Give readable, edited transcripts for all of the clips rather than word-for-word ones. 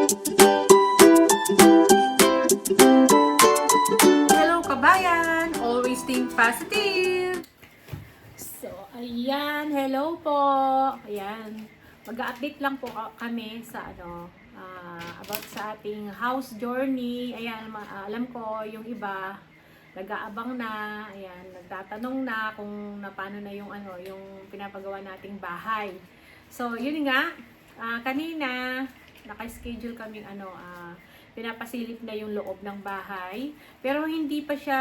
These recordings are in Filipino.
Hello kabayan! Always think positive! So, ayan. Hello po! Ayan. Mag-update lang po kami sa about sa ating house journey. Ayan, alam ko yung iba nag-aabang na, ayan, nagtatanong na kung paano na yung yung pinapagawa nating bahay. So, yun nga, kanina naka-schedule kaming pinapasilip na yung loob ng bahay. Pero hindi pa siya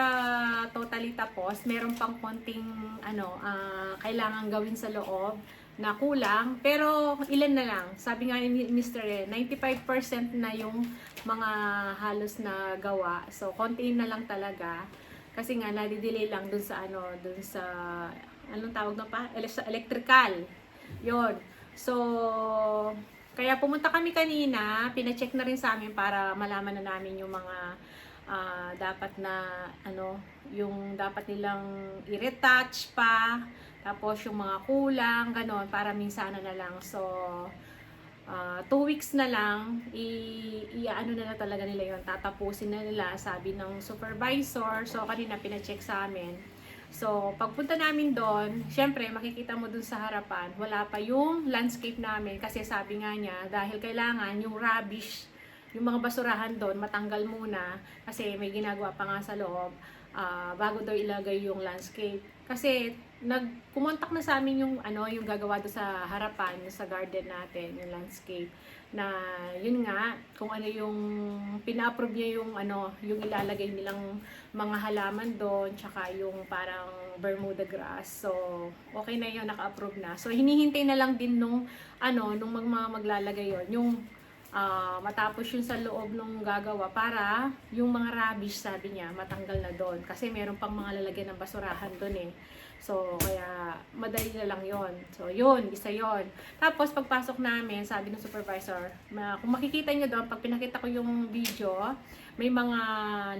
totally tapos. Meron pang konting kailangan gawin sa loob na kulang. Pero ilan na lang. Sabi nga ni Mr. 95% na yung mga halos na gawa. So konti na lang talaga. Kasi nga nadidelay lang dun sa anong tawag na pa? Electrical. Yon. So kaya pumunta kami kanina, pina-check na rin sa amin para malaman na namin yung mga dapat na yung dapat nilang i-retouch pa, tapos yung mga kulang, ganon, para minsana na lang. So 2 weeks na lang, na talaga nila yon, tatapusin na nila, sabi ng supervisor. So kanina pina-check sa amin. So, pagpunta namin doon, syempre makikita mo doon sa harapan, wala pa yung landscape namin kasi sabi nga niya, dahil kailangan yung rubbish, yung mga basurahan doon, matanggal muna kasi may ginagawa pa nga sa loob bago daw ilagay yung landscape. Kasi kumontak na sa amin yung yung gagawa doon sa harapan, sa garden natin, yung landscape, na yun nga kung ano yung pina-approve niya yung yung ilalagay nilang mga halaman doon, tsaka yung parang Bermuda grass. So okay na yun, naka-approve na. So hinihintay na lang din nung mga maglalagay yon, yung matapos yun sa loob nung gagawa para yung mga rubbish, sabi niya, matanggal na doon kasi meron pang mga lalagyan ng basurahan doon eh. So kaya madali na lang yon. So yun, isa yon. Tapos pagpasok namin, sabi ng supervisor, kung makikita niyo doon, pag pinakita ko yung video, may mga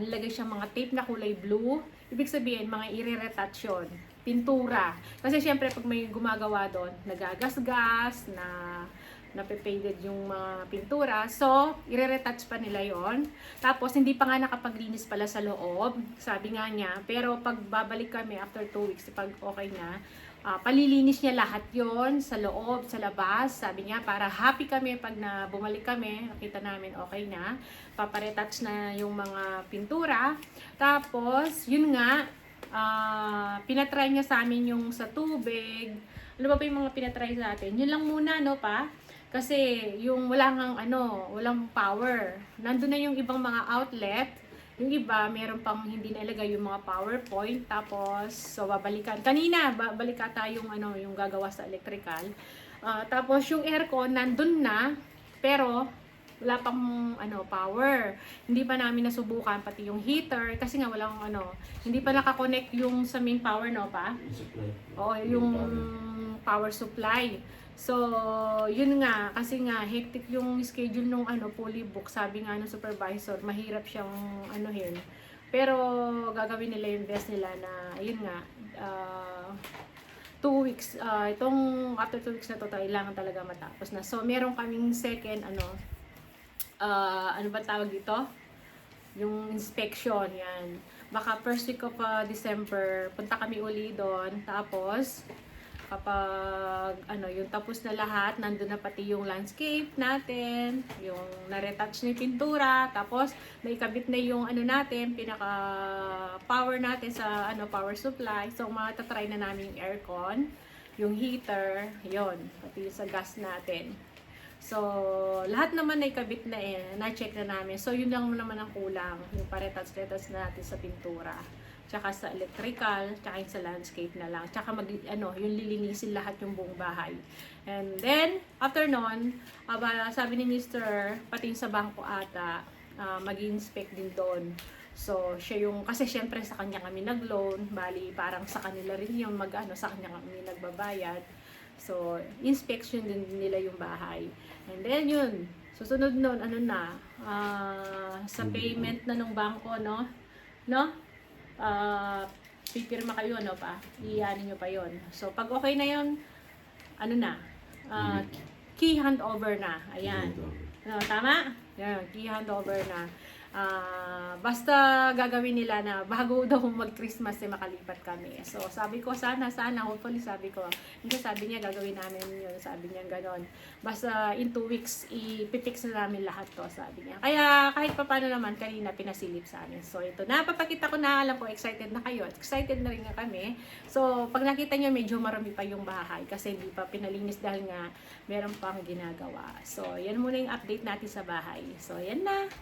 nilagay siyang mga tape na kulay blue. Ibig sabihin, mga i-retouch yun, pintura. Kasi syempre pag may gumagawa doon, nagagasgas, nape-faded yung mga pintura. So, i-retouch pa nila yon. Tapos, hindi pa nga nakapaglinis pala sa loob. Sabi nga niya. Pero, pag babalik kami after 2 weeks, pag okay na, palilinis niya lahat yon sa loob, sa labas. Sabi niya, para happy kami pag bumalik kami, nakita namin okay na. Paparetouch na yung mga pintura. Tapos, yun nga, pinatry niya sa amin yung sa tubig. Ano ba yung mga pinatry sa atin? Yun lang muna, no pa? Kasi yung walang power. Nandun na yung ibang mga outlet. Yung iba, meron pang hindi nailagay yung mga power point. Tapos, so babalikan. Kanina, babalik ata yung yung gagawa sa electrical. Tapos yung aircon, nandun na. Pero, wala pang power. Hindi pa namin nasubukan pati yung heater kasi nga walang hindi pa nakakonect yung sa main power, no pa? Oo, yung power supply. So, yun nga, kasi nga hectic yung schedule nung fully book. Sabi nga ng supervisor, mahirap siyang yun. Pero gagawin nila yung best nila na yun nga 2 weeks, itong after 2 weeks na to, kailangan talaga matapos na. So, meron kaming second ano ba tawag dito? Yung inspection, yan. Baka first week of December, punta kami uli doon. Tapos, kapag yung tapos na lahat, nandun na pati yung landscape natin, yung na-retouch na yung pintura, tapos naikabit na yung natin, pinaka power natin sa power supply. So matatry na namin yung aircon, yung heater, yon, pati sa gas natin. So lahat naman naikabit na na-check na namin. So yun lang naman ang kulang, yung pa-retouch natin sa pintura, tsaka sa electrical, tsaka yung sa landscape na lang. Tsaka yung lilinisin lahat yung buong bahay. And then, after nun, sabi ni Mr., pati sa bangko ata, mag-inspect din doon. So, siya kasi syempre sa kanya kami nag-loan, bali parang sa kanila rin yung sa kanya kami nagbabayad. So, inspection din nila yung bahay. And then yun, susunod nun, sa payment na ng bangko, no? Pipirma kayo, pa? Iyanin nyo pa yon. So, pag okay na yon, key handover na. Ayan. No, tama? Yan, key handover na. Basta gagawin nila na bago daw mag-Christmas makalipat kami. So, sabi ko, sana, hopefully sabi ko, hindi sabi niya, gagawin namin yun. Sabi niya, ganon. Basta in 2 weeks, ipipix na namin lahat to, sabi niya. Kaya, kahit pa paano naman, kanina pinasilip sa amin. So, ito na, papakita ko na, alam ko, excited na kayo. Excited na rin nga kami. So, pag nakita niyo, medyo marami pa yung bahay kasi hindi pa pinalinis dahil nga meron pang ginagawa. So, yan muna yung update natin sa bahay. So, yan na.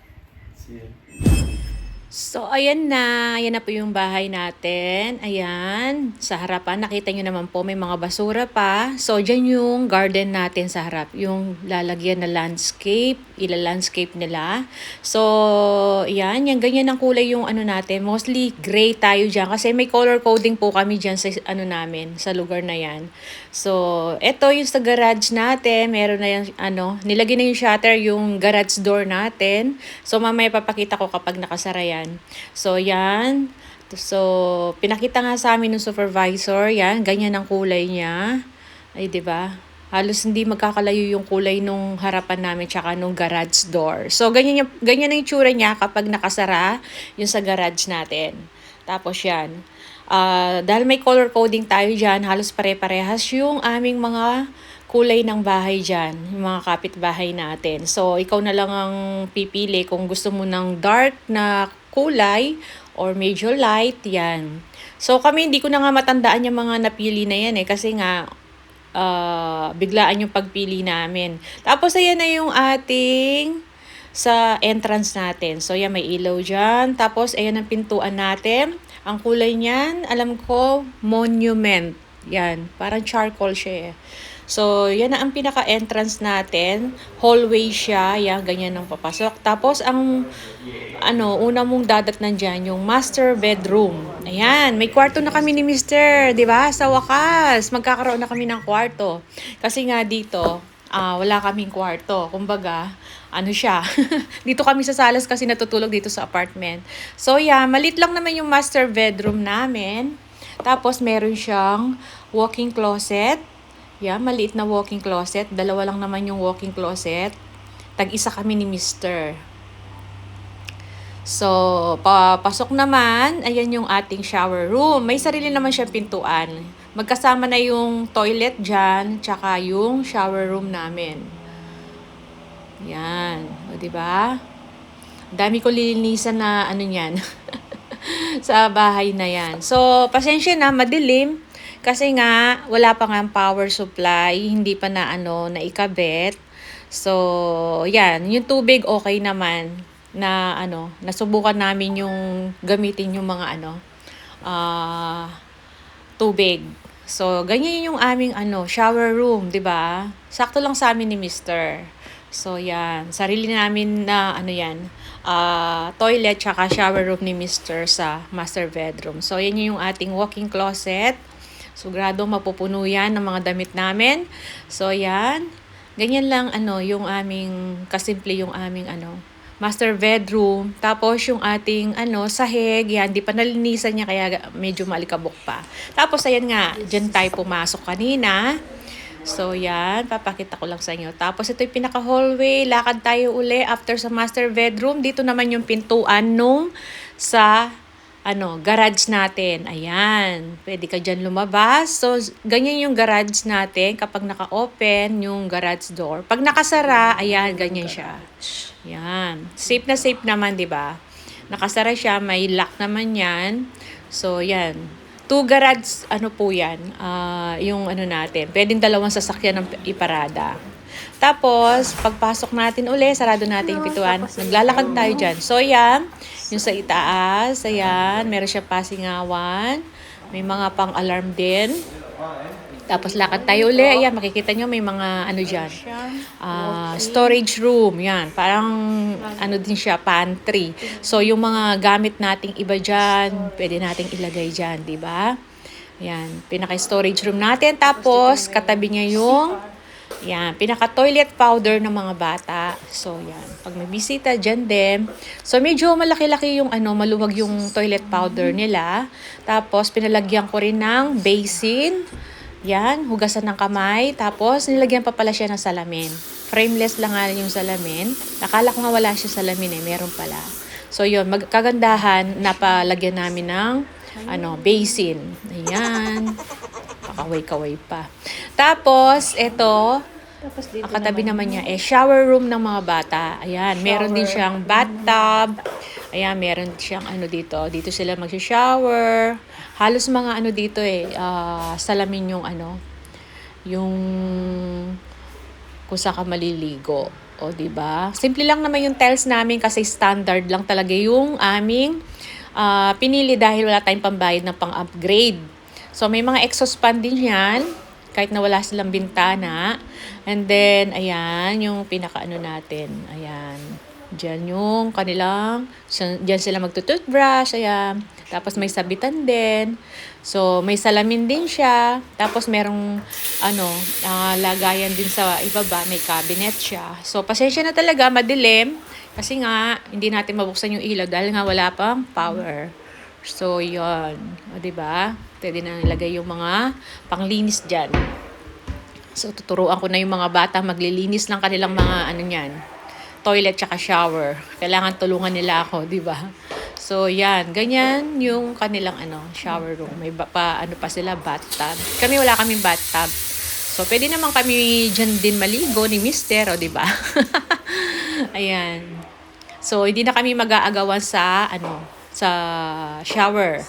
So, ayan na. Ayan na po yung bahay natin. Ayan. Sa harapan, nakita nyo naman po, may mga basura pa. So, dyan yung garden natin sa harap. Yung lalagyan na landscape. Ila-landscape nila. So, ayan. Yung ganyan ang kulay yung ano natin. Mostly gray tayo dyan. Kasi may color coding po kami dyan sa ano namin. Sa lugar na yan. So, eto yung sa garage natin. Meron na yung ano. Nilagyan na yung shutter yung garage door natin. So, mamaya papakita ko kapag nakasara yan. So, yan. So, pinakita nga sa amin ng supervisor. Yan, ganyan ang kulay niya. Ay, 'di ba? Halos hindi magkakalayo yung kulay nung harapan namin tsaka nung garage door. So, ganyan ang itsura niya kapag nakasara yung sa garage natin. Tapos yan. Dahil may color coding tayo dyan, halos pare-parehas yung aming mga kulay ng bahay dyan, yung mga kapitbahay natin. So, ikaw na lang ang pipili kung gusto mo ng dark na kulay or medyo light, yan. So, kami hindi ko na nga matandaan yung mga napili na yan kasi nga biglaan yung pagpili namin. Tapos, ayan na yung ating sa entrance natin. So, yan, may ilaw dyan. Tapos, ayan ang pintuan natin. Ang kulay niyan, alam ko, monument. Yan, parang charcoal siya eh. So, yan na ang pinaka-entrance natin. Hallway siya. Yan, ganyan ang papasok. Tapos, ang una mong dadatnan dyan, yung master bedroom. Ayan, may kwarto na kami ni Mr. Diba? Sa wakas, magkakaroon na kami ng kwarto. Kasi nga dito, wala kaming kwarto. Kumbaga, ano siya, dito kami sa salas kasi natutulog dito sa apartment. So, yeah, malit lang naman yung master bedroom namin. Tapos, meron siyang walk-in closet. Yeah, maliit na walk-in closet. Dalawa lang naman yung walk-in closet. Tag-isa kami ni Mr. So, papasok naman, ayan yung ating shower room. May sarili naman siya pintuan. Magkasama na yung toilet dyan, tsaka yung shower room namin. Yan. O, diba? Dami ko lilinisan na ano yan. sa bahay na yan. So, pasensya na, madilim. Kasi nga, wala pa nga power supply, hindi pa na naikabit. So, yan, yung tubig okay naman na nasubukan namin yung gamitin yung mga tubig. So, ganyan yung aming shower room, 'di ba? Sakto lang sa amin ni Mr. So, yan, sarili namin na toilet tsaka shower room ni Mr. sa master bedroom. So, yan yung ating walk-in closet. Sigurado mapupuno yan ng mga damit namin. So, yan. Ganyan lang, yung aming, kasimple yung aming, master bedroom. Tapos, yung ating, sahig. Yan, di pa nalinisan niya, kaya medyo malikabok pa. Tapos, ayan nga, dyan tayo pumasok kanina. So, yan. Papakita ko lang sa inyo. Tapos, ito yung pinaka-hallway. Lakad tayo uli after sa master bedroom. Dito naman yung pintuan nung sa garage natin. Ayan. Pwede ka dyan lumabas. So, ganyan yung garage natin kapag naka-open yung garage door. Pag nakasara, ayan, ganyan siya. Ayan. Safe na safe naman, di ba? Nakasara siya, may lock naman yan. So, yan. 2 garage, po yan. Yung natin. Pwedeng 2 sasakyan ng iparada. Tapos, pagpasok natin uli, sarado natin yung pintuan. Naglalakad tayo dyan. So, yan. Yung sa itaas, ayan. Meron siya pasingawan. May mga pang-alarm din. Tapos, lakad tayo uli. Ayan, makikita nyo may mga dyan. Storage room. Yan. Parang, din siya, pantry. So, yung mga gamit nating iba dyan, pwede nating ilagay dyan, di ba? Yan. Pinaka-storage room natin. Tapos, katabi niya yung yan, pinaka-toilet powder ng mga bata. So, yan. Pag may bisita, dyan din. So, medyo malaki-laki yung maluwag yung toilet powder nila. Tapos, pinalagyan ko rin ng basin. Yan, hugasan ng kamay. Tapos, nilagyan pa pala siya ng salamin. Frameless lang nga yung salamin. Nakala ko nga wala siya salamin meron pala. So, yun, magkagandahan, napalagyan namin ng basin. Ayan. Pakaway-kaway pa. Tapos, ito, ang katabi naman niya, shower room ng mga bata. Ayan, meron din siyang bathtub. Ayan, meron siyang dito. Dito sila mag-shower. Halos mga dito salamin yung yung kung saan ka maliligo. O, diba? Simple lang naman yung tiles namin kasi standard lang talaga yung aming pinili dahil wala tayong pambayad na pang-upgrade. So, may mga exhaust fan din yan kahit na wala silang bintana. And then, ayan, yung pinaka natin. Ayan. Diyan yung kanilang, diyan sila magtutoothbrush, ayan. Tapos may sabitan din. So, may salamin din siya. Tapos merong, lagayan din sa ibaba, may cabinet siya. So, pasensya na talaga, madilim. Kasi nga, hindi natin mabuksan yung ilaw dahil nga wala pang power. So, yun. O, diba? Pwede na nilagay yung mga panglinis dyan. So, tuturuan ko na yung mga bata maglilinis ng kanilang mga niyan. Toilet tsaka shower. Kailangan tulungan nila ako, di ba? So, yan. Ganyan yung kanilang shower room. May pa sila, bathtub. Kami wala kaming bathtub. So, pwede naman kami dyan din maligo ni Mister, o di ba? Ayan. So, hindi na kami mag-aagawan sa sa shower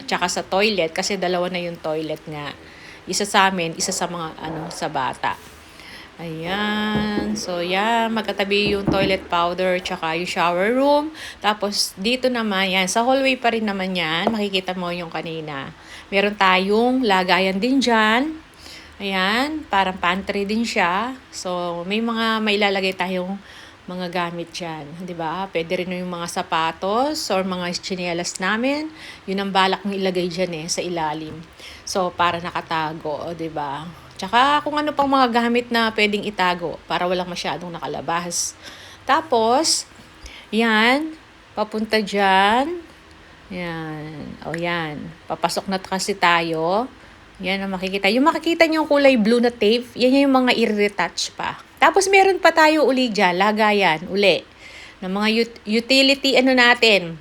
tsaka sa toilet kasi dalawa na yung toilet nga. Isa sa amin, isa sa mga sa bata. Ayan. So, yan. Magkatabi yung toilet powder tsaka yung shower room. Tapos, dito naman, yan. Sa hallway pa rin naman yan. Makikita mo yung kanina. Meron tayong lagayan din dyan. Ayan. Parang pantry din siya. So, may ilalagay tayong mga gamit dyan. Diba? Pwede rin yung mga sapatos or mga tsinelas namin. Yun ang balak ng ilagay dyan sa ilalim. So, para nakatago. Diba? Tsaka kung ano pang mga gamit na pwedeng itago para walang masyadong nakalabas. Tapos, yan, papunta dyan. Yan. O yan. Papasok na kasi tayo. Yan ang makikita. Yung makikita nyo yung kulay blue na tape, yan yung mga i-retouch pa. Tapos meron pa tayo uli dyan, lagayan, uli. Ng mga utility natin.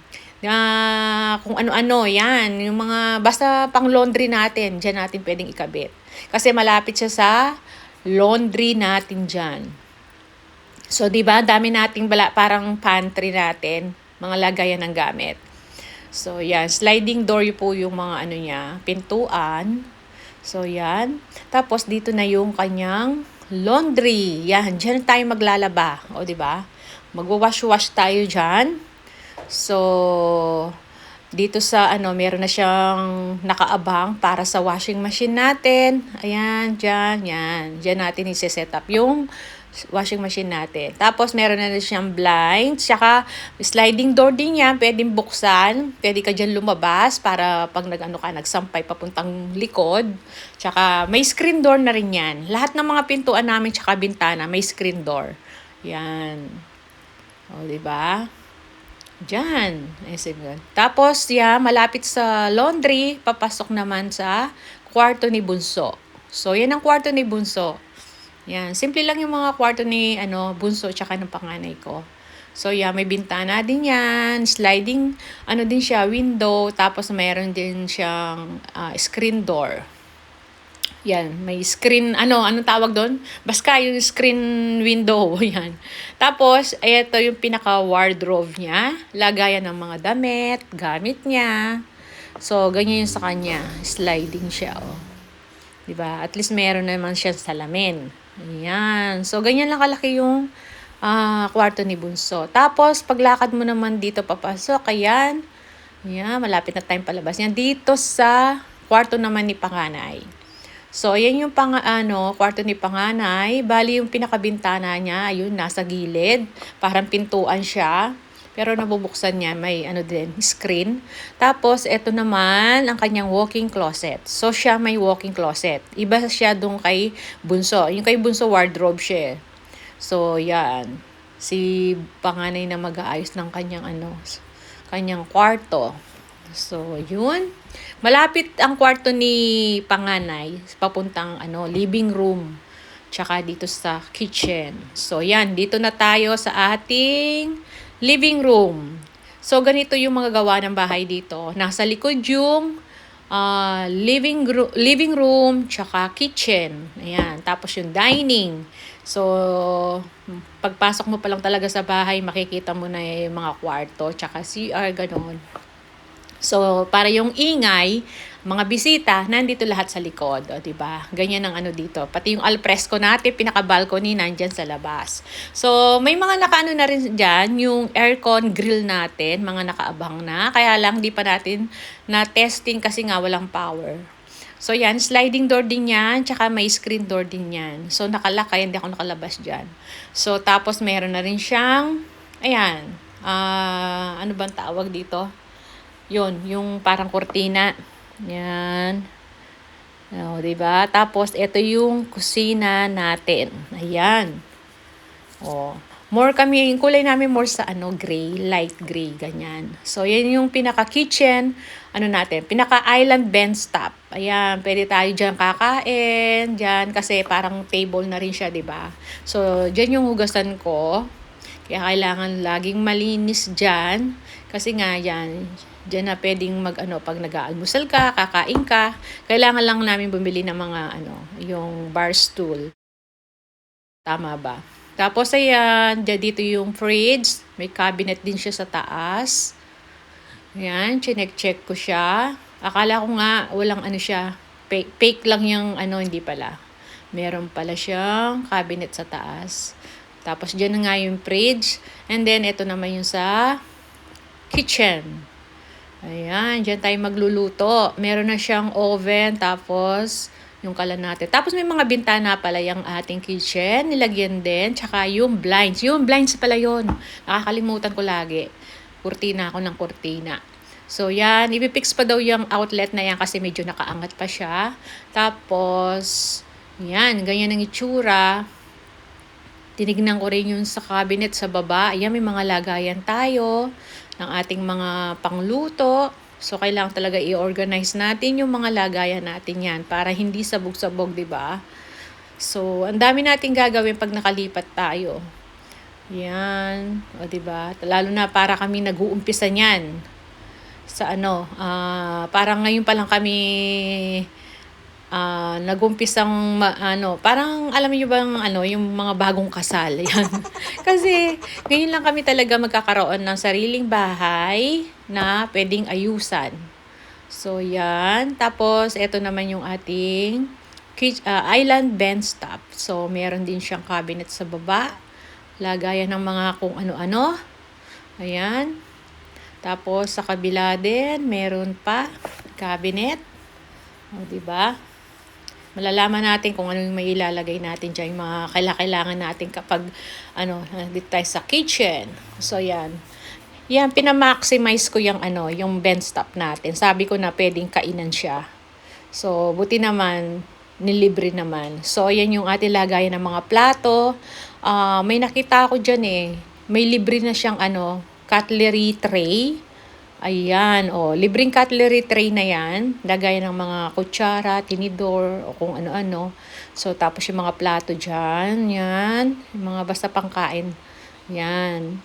Kung ano-ano, yan. Yung mga, basta pang laundry natin, dyan natin pwedeng ikabit. Kasi malapit siya sa laundry natin dyan. So, diba, dami nating parang pantry natin, mga lagayan ng gamit. So, yan. Sliding door po yung mga niya, pintuan. So, yan. Tapos, dito na yung kanyang laundry. Yan. Diyan tayo maglalaba. O, diba? Magwawash-wash tayo dyan. So, dito sa meron na siyang nakaabang para sa washing machine natin. Ayan, dyan, yan. Dyan natin i-set up yung washing machine natin. Tapos, meron na siyang blinds. Tsaka, sliding door din yan. Pwedeng buksan. Pwede ka dyan lumabas para pag nagsampay papuntang likod. Tsaka, may screen door na rin yan. Lahat ng mga pintuan namin tsaka bintana, may screen door. Yan. O, diba? Diyan. Tapos, malapit sa laundry, papasok naman sa kwarto ni Bunso. So, yan ang kwarto ni Bunso. Yan. Simple lang yung mga kwarto ni Bunso tsaka ng panganay ko. So, may bintana din yan. Sliding, din siya, window. Tapos, mayroon din siyang screen door. Yan, may screen, anong tawag doon? Basta yung screen window, yan. Tapos, ito yung pinaka-wardrobe niya. Lagayan ng mga damit, gamit niya. So, ganyan yung sa kanya. Sliding siya, Diba? At least meron naman siya salamin. Ayan. So, ganyan lang kalaki yung kwarto ni Bunso. Tapos, paglakad mo naman dito papasok, ayan. Ayan, malapit na tayong palabas. Yan, dito sa kwarto naman ni panganay. So, ayan yung kwarto ni panganay. Bali, yung pinakabintana niya, ayun, nasa gilid. Parang pintuan siya. Pero nabubuksan niya, may din, screen. Tapos, eto naman, ang kanyang walk-in closet. So, siya may walk-in closet. Iba siya dun kay Bunso. Yung kay Bunso, wardrobe siya. So, yan. Si panganay na mag-aayos ng kanyang kwarto. So, yun. Malapit ang kwarto ni panganay papuntang living room. Tsaka dito sa kitchen. So, yan. Dito na tayo sa ating living room. So, ganito yung mga gawa ng bahay dito. Nasa likod yung living room, tsaka kitchen. Ayan. Tapos yung dining. So, pagpasok mo pa lang talaga sa bahay, makikita mo na yung mga kwarto, tsaka CR, gano'n. So, para yung ingay, mga bisita, nandito lahat sa likod, o, diba? Ganyan ang dito. Pati yung alfresco natin, pinaka-balcony, nandyan sa labas. So, may mga nakaano na rin dyan, yung aircon grill natin, mga nakaabang na. Kaya lang, di pa natin na-testing kasi nga walang power. So, yan, sliding door din yan, tsaka may screen door din yan. So, nakalock, kaya hindi ako nakalabas dyan. So, tapos meron na rin siyang, ayan, ano bang tawag dito? Yun, yung parang kurtina. Yan. O, diba? Tapos, ito yung kusina natin. Ayan. O. More kami, yung kulay namin more sa gray, light gray, ganyan. So, yan yung pinaka-kitchen, natin, pinaka-island bench top. Ayan, pwede tayo dyan kakain, dyan, kasi parang table na rin siya, diba? So, dyan yung hugasan ko. Kaya kailangan laging malinis dyan. Kasi nga, yan, dyan na pwedeng pag nag-aalmusal ka, kakain ka, kailangan lang namin bumili ng mga, yung bar stool. Tama ba? Tapos, ayan, dito yung fridge. May cabinet din siya sa taas. Ayan, chinek-check ko siya. Akala ko nga, walang siya. Fake lang yung hindi pala. Meron pala siyang cabinet sa taas. Tapos, dyan na nga yung fridge. And then, ito naman yung sa kitchen. Ayan, dyan tayo magluluto. Meron na siyang oven, tapos yung kalan natin. Tapos may mga bintana pala yung ating kitchen. Nilagyan din. Tsaka yung blinds. Yung blinds pala yun. Nakakalimutan ko lagi. Kurtina ako ng kurtina. So yan, ipipix pa daw yung outlet na yan kasi medyo nakaangat pa siya. Tapos, yan, ganyan ang itsura. Tinignan ko rin yung sa cabinet sa baba. Ayan, may mga lagayan tayo ng ating mga pangluto. So, kailangan talaga i-organize natin yung mga lagayan natin yan para hindi sabog-sabog, di ba? So, ang dami nating gagawin pag nakalipat tayo. Yan. O, di ba? Lalo na para kami nag-uumpisa niyan. Sa parang ngayon pa lang kami nagumpisang parang alam niyo bang yung mga bagong kasal yan. Kasi ngayon lang kami talaga magkakaroon ng sariling bahay na pwedeng ayusan. So yan, tapos ito naman yung ating island bench top. So meron din siyang cabinet sa baba. Lagayan ng mga kung ano-ano. Ayan. Tapos sa kabila din meron pa cabinet. O, diba? Malalaman natin kung ano yung may ilalagay natin dyan, yung mga kailangan natin kapag dito tayo sa kitchen. So yan. Yan, pinamaximize ko yung bench top natin. Sabi ko na pwedeng kainan siya. So, buti naman, nilibre naman. So, yan yung ating lagayan ng mga plato. May nakita ako dyan may libre na siyang cutlery tray. Ayan, libreng cutlery tray na yan. Lagay ng mga kutsara, tinidor, o kung ano-ano. So, tapos yung mga plato dyan, yan. Yung mga basta pangkain. Yan.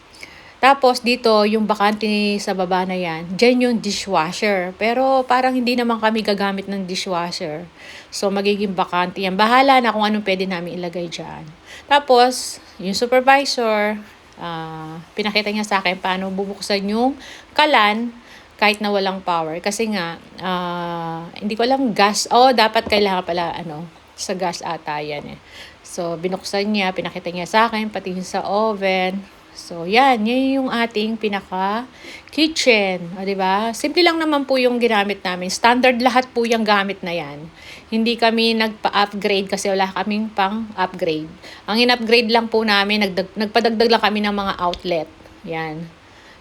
Tapos, dito, yung bakante sa baba na yan, dyan yung dishwasher. Pero, parang hindi naman kami gagamit ng dishwasher. So, magiging bakante yan. Bahala na kung anong pwede namin ilagay dyan. Tapos, yung supervisor, pinakita niya sa akin paano bubuksan yung kalan kahit na walang power. Kasi nga, hindi ko alam gas. Dapat kailangan pala sa gas ata yan So, binuksan niya, pinakita niya sa akin, pati sa oven. So, yan yung ating pinaka-kitchen. Diba? Simple lang naman po yung ginamit namin. Standard lahat po yung gamit na yan. Hindi kami nagpa-upgrade kasi wala kaming pang-upgrade. Ang in-upgrade lang po namin, nagpadagdag lang kami ng mga outlet. Yan.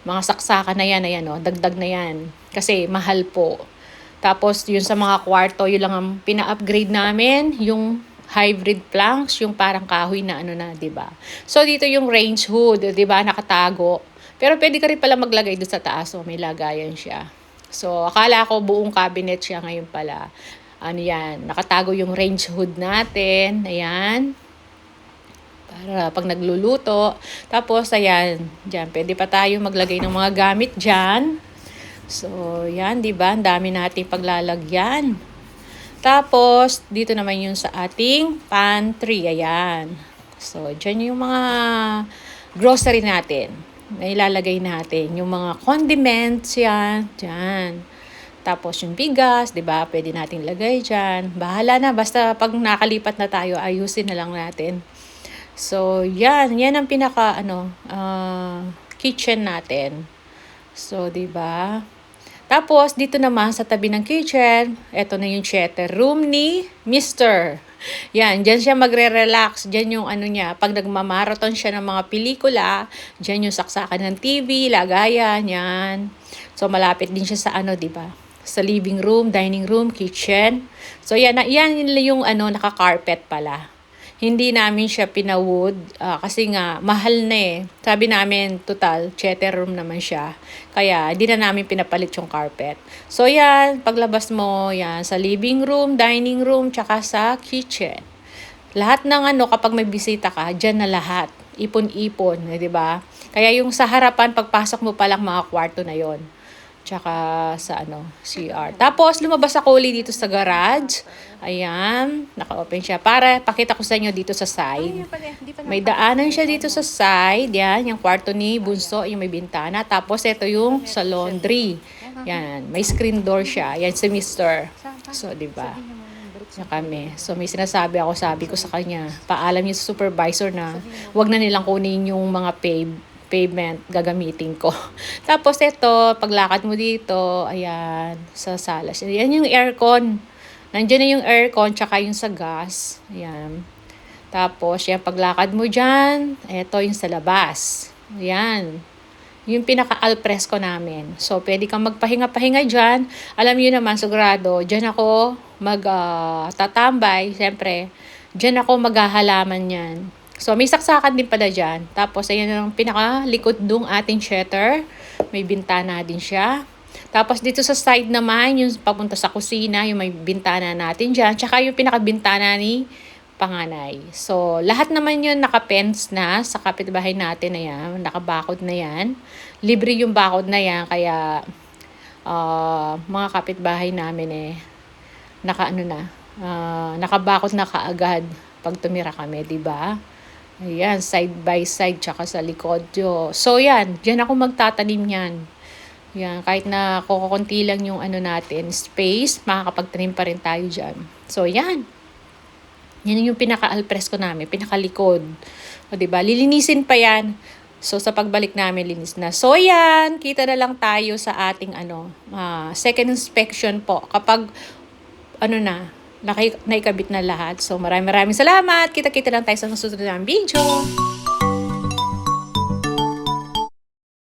Mga saksakan na yan, dagdag na yan. Kasi mahal po. Tapos, yun sa mga kwarto, yun lang ang pina-upgrade namin. Yung hybrid planks, yung parang kahoy na diba? So, dito yung range hood, diba? Nakatago. Pero pwede ka rin pala maglagay doon sa taas. So, may lagayan siya. So, akala ko buong cabinet siya, ngayon pala. Ano yan, nakatago yung range hood natin. Ayan. Para pag nagluluto. Tapos, ayan, dyan, pwede pa tayo maglagay ng mga gamit dyan. So, yan, di ba? Ang dami nating paglalagyan. Tapos, dito naman yung sa ating pantry. Ayan. So, dyan yung mga grocery natin na ilalagay natin. Yung mga condiments, yan. Dyan. Tapos yung bigas, di ba? Pwede nating lagay dyan. Bahala na. Basta pag nakalipat na tayo, ayusin na lang natin. So, yan. Yan ang pinaka, kitchen natin. So, di ba? Tapos, dito naman sa tabi ng kitchen, eto na yung theater room ni Mr. Yan, dyan siya magre-relax. Dyan yung niya, pag nagmamarathon siya ng mga pelikula, dyan yung saksakan ng TV, lagayan, yan. So, malapit din siya sa di ba? Sa living room, dining room, kitchen. So, yan yung naka-carpet pala. Hindi namin siya pinawood kasi nga mahal na eh. Sabi namin total, theater room naman siya. Kaya hindi na namin pinapalit yung carpet. So yan, paglabas mo yan sa living room, dining room, tsaka sa kitchen. Lahat ng kapag may bisita ka, dyan na lahat. Ipon-ipon, di ba? Kaya yung sa harapan, pagpasok mo palang mga kwarto na yon. Tsaka sa CR. Tapos, lumabas ako ulit dito sa garage. Ayan, naka-open siya. Para pakita ko sa inyo dito sa side. May daanan siya dito sa side. Yan, yung kwarto ni Bunso, yung may bintana. Tapos, ito yung sa laundry. Yan, may screen door siya. Yan si Mr. So, di ba? Na kami. So, may sabi ko sa kanya, paalam niyo sa supervisor na wag na nilang kunin yung mga payment gagamitin ko. Tapos ito, paglakad mo dito, ayan, sa sala. Ayan yung aircon. Nandiyan na yung aircon, tsaka yung sa gas. Ayan. Tapos, yan, paglakad mo dyan, ito yung sa labas. Ayan. Yung pinaka-alfresco namin. So, pwede kang magpahinga-pahinga dyan. Alam niyo naman, sigurado, dyan ako tatambay. Siyempre, dyan ako maghahalaman yan. So, may saksakan din pala dyan. Tapos, ayan ang pinaka-likod dung ating shutter. May bintana din siya. Tapos, dito sa side naman, yung papunta sa kusina, yung may bintana natin dyan. Tsaka yung pinaka-bintana ni panganay. So, lahat naman yun naka-fence na sa kapitbahay natin na yan. Nakabakod na yan. Libre yung bakod na yan. Kaya, mga kapitbahay namin nakabakod na kaagad pag tumira kami, di ba? Ayan, side by side, tsaka sa likod. So, yan. Diyan ako magtatanim yan. Yan, kahit na kukunti lang yung natin, space, makakapagtanim pa rin tayo dyan. So, yan. Yan yung pinaka-alfresco namin, pinakalikod. O, diba? Lilinisin pa yan. So, sa pagbalik namin, linis na. So, yan. Kita na lang tayo sa ating second inspection po. Kapag, naikabit na lahat. So, maraming salamat. Kita-kita lang tayo sa susunod na video.